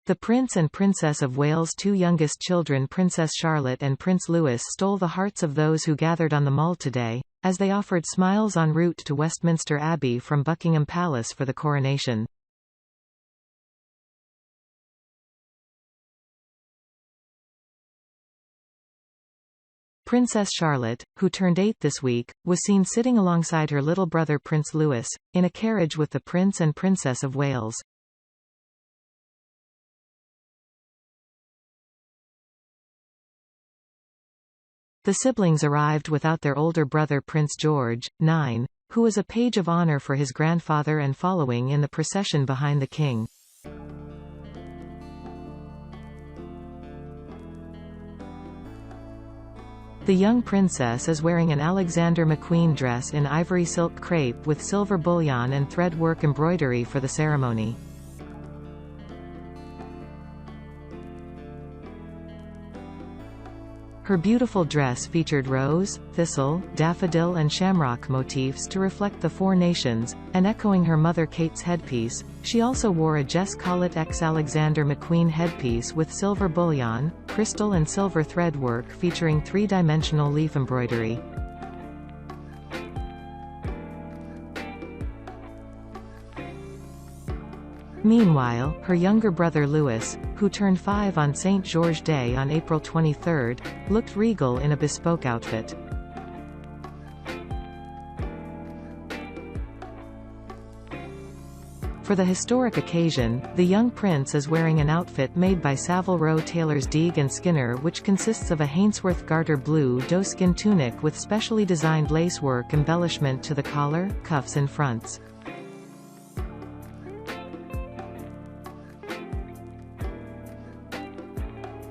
The Prince and Princess of Wales' two youngest children, Princess Charlotte and Prince Louis, stole the hearts of those who gathered on the Mall today, as they offered smiles en route to Westminster Abbey from Buckingham Palace for the coronation. Princess Charlotte, who turned 8 this week, was seen sitting alongside her little brother Prince Louis, in a carriage with the Prince and Princess of Wales. The siblings arrived without their older brother Prince George, 9, who was a page of honor for his grandfather and following in the procession behind the king. The young princess is wearing an Alexander McQueen dress in ivory silk crepe with silver bullion and thread work embroidery for the ceremony. Her beautiful dress featured rose, thistle, daffodil and shamrock motifs to reflect the four nations, and echoing her mother Kate's headpiece, she also wore a Jess Collett x Alexander McQueen headpiece with silver bullion, crystal and silver thread work featuring three-dimensional leaf embroidery. Meanwhile, her younger brother Louis, who turned 5 on St. George's Day on April 23, looked regal in a bespoke outfit. For the historic occasion, the young prince is wearing an outfit made by Savile Row tailors Deeg and Skinner, which consists of a Hainsworth garter blue doeskin tunic with specially designed lacework embellishment to the collar, cuffs and fronts.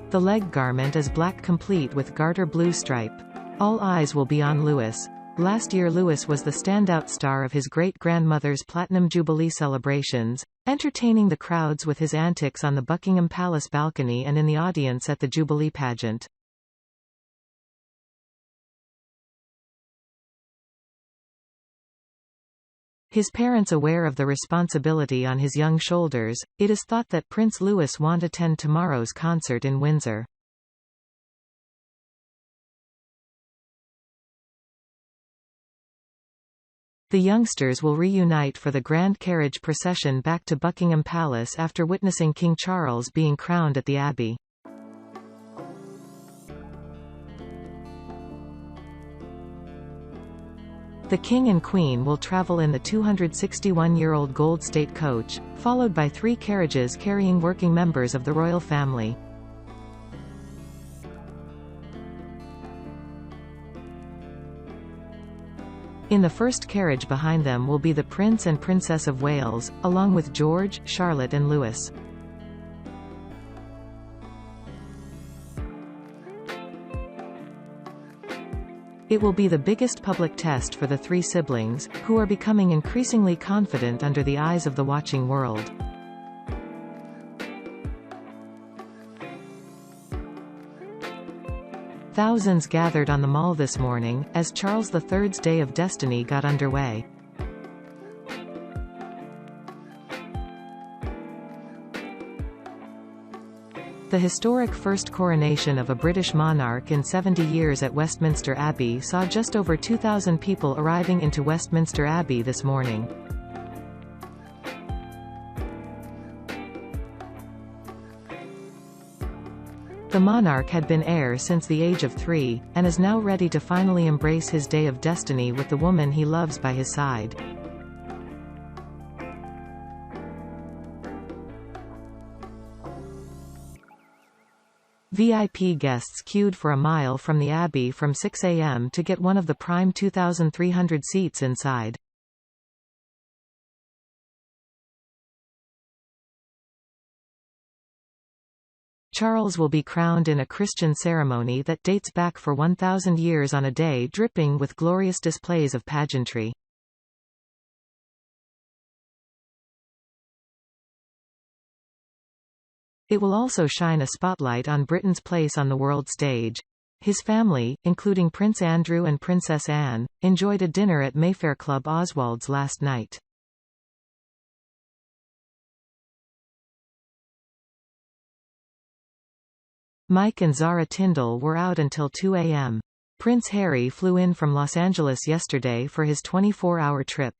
The leg garment is black complete with garter blue stripe. All eyes will be on Louis. Last year Louis was the standout star of his great-grandmother's Platinum Jubilee celebrations, entertaining the crowds with his antics on the Buckingham Palace balcony and in the audience at the Jubilee pageant. His parents aware of the responsibility on his young shoulders, it is thought that Prince Louis won't attend tomorrow's concert in Windsor. The youngsters will reunite for the grand carriage procession back to Buckingham Palace after witnessing King Charles being crowned at the Abbey. The King and Queen will travel in the 261-year-old Gold State coach, followed by 3 carriages carrying working members of the royal family. In the first carriage behind them will be the Prince and Princess of Wales, along with George, Charlotte and Louis. It will be the biggest public test for the 3 siblings, who are becoming increasingly confident under the eyes of the watching world. Thousands gathered on the Mall this morning, as Charles III's Day of Destiny got underway. The historic first coronation of a British monarch in 70 years at Westminster Abbey saw just over 2,000 people arriving into Westminster Abbey this morning. The monarch had been heir since the age of 3, and is now ready to finally embrace his day of destiny with the woman he loves by his side. VIP guests queued for a mile from the Abbey from 6 a.m. to get one of the prime 2,300 seats inside. Charles will be crowned in a Christian ceremony that dates back for 1,000 years on a day dripping with glorious displays of pageantry. It will also shine a spotlight on Britain's place on the world stage. His family, including Prince Andrew and Princess Anne, enjoyed a dinner at Mayfair Club Oswald's last night. Mike and Zara Tindall were out until 2 a.m. Prince Harry flew in from Los Angeles yesterday for his 24-hour trip.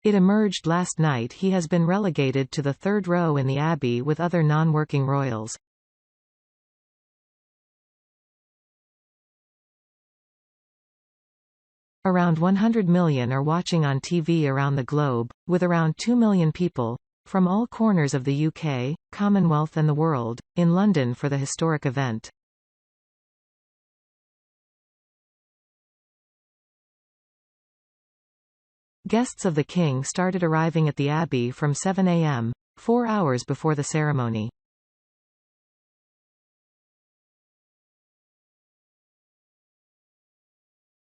It emerged last night he has been relegated to the third row in the Abbey with other non-working royals. Around 100 million are watching on TV around the globe, with around 2 million people, from all corners of the UK, Commonwealth and the world, in London for the historic event. Guests of the King started arriving at the Abbey from 7 a.m., 4 hours before the ceremony.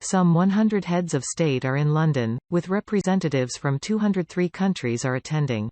Some 100 heads of state are in London, with representatives from 203 countries are attending.